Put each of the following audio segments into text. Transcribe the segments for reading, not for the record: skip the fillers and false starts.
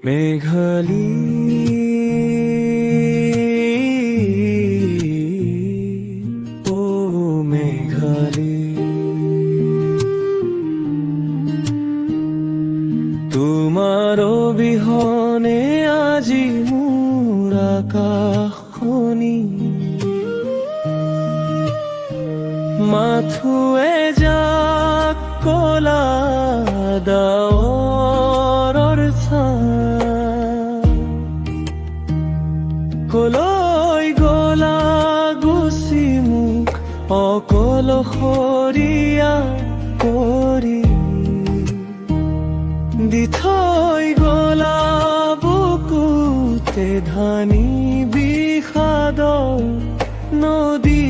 মেঘালী ও মেঘালী, তোমার অবিহনে আজি মোৰ আকাশখনি মাথোৱে যাক কলা ডাৱৰৰ ছাঁ, কলৈ গলা গুচি মোক অকলশৰীয়া কৰি, দি থৈ গলা বুকুতে ধানি বিষাদৰ নদী।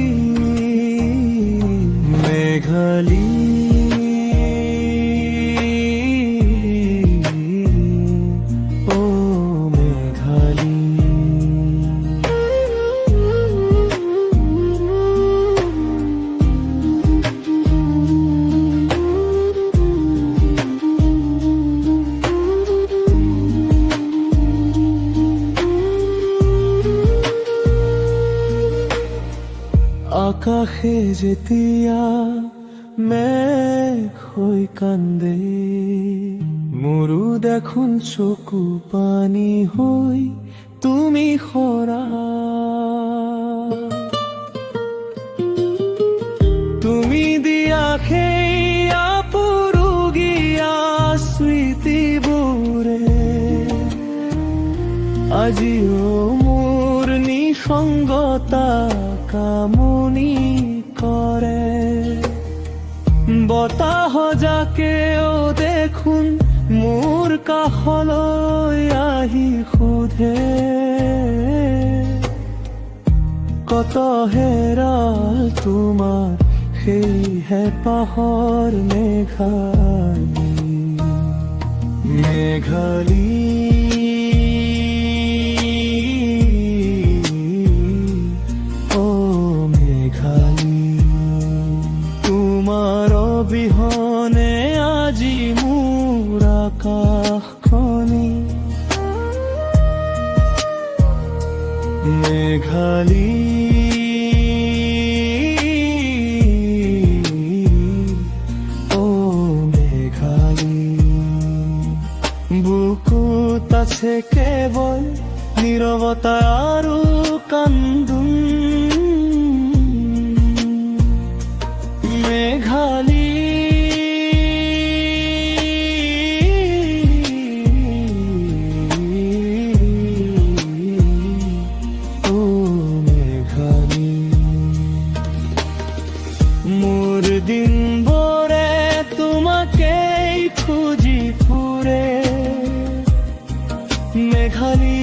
মেঘালী ও মেঘালী, আকাশে যেতিয়া মেঘ হৈ কান্দে, মোৰো দেখোন চকু পানী হৈ তুমি সৰা। তুমি দিয়া সেই আপুৰুগীয়া স্মৃতিবোৰে আজিও মোৰ নিসংগতা কামনি কৰে। বতাহ জাকেও দেখোন মোৰ কাষলৈ আহি সোধে, কত হেৰাল তোমাৰ সেই হেঁপাহৰ মেঘালী। মেঘালী অবিহনে আজি মোৰ আকাশখনি মেঘালী ও মেঘালী। বুকুত আছে কেৱল নীৰৱতা আৰু কান্দোন। মেঘালী ও মেঘালী, মোৰ দিনবোৰে তোমাকেই খুজি ফুৰে। মেঘালী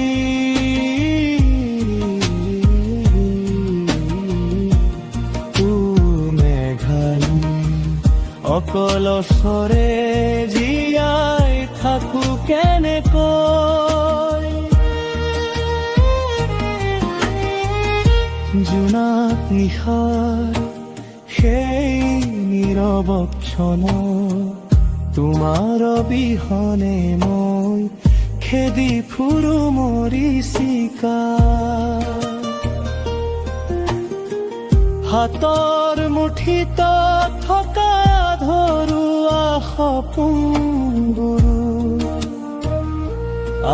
অকলশৰে জীয়াই থাকো কেনেকৈ, জোনাক নিশাৰ সেই নীৰৱ ক্ষণ, তোমাৰ অবিহনে মই খেদি ফুৰো মৰিচিকা। হাতৰ মুঠিত থকা ধৰুৱা সপোনবোৰো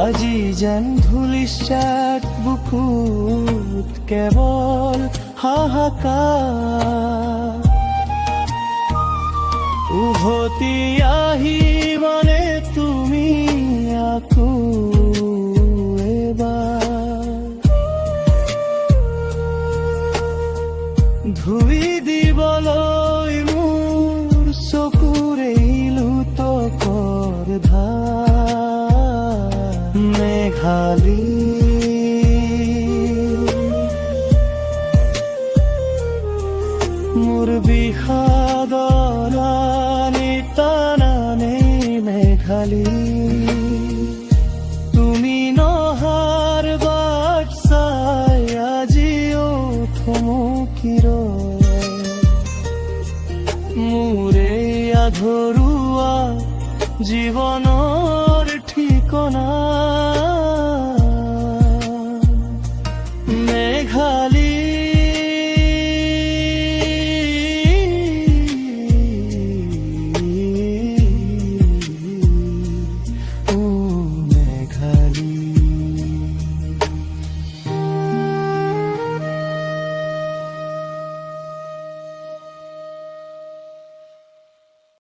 আজি যেন ধূলিসাৎ বুকুত কেৱল হাহাকাৰ। উভতি আহিবানে তুমি আকৌ এবাৰ, ধুই দিবলৈ মোৰ চকুৰে লুতকৰ ধাৰ। মেঘালী মোৰ বিষাদৰ টানানে মেঘালী, তুমি নহাৰ বাট চাই আজিও থমকি ৰয়। মোৰে আধৰুৱা জীৱনৰ ঠিক কণাই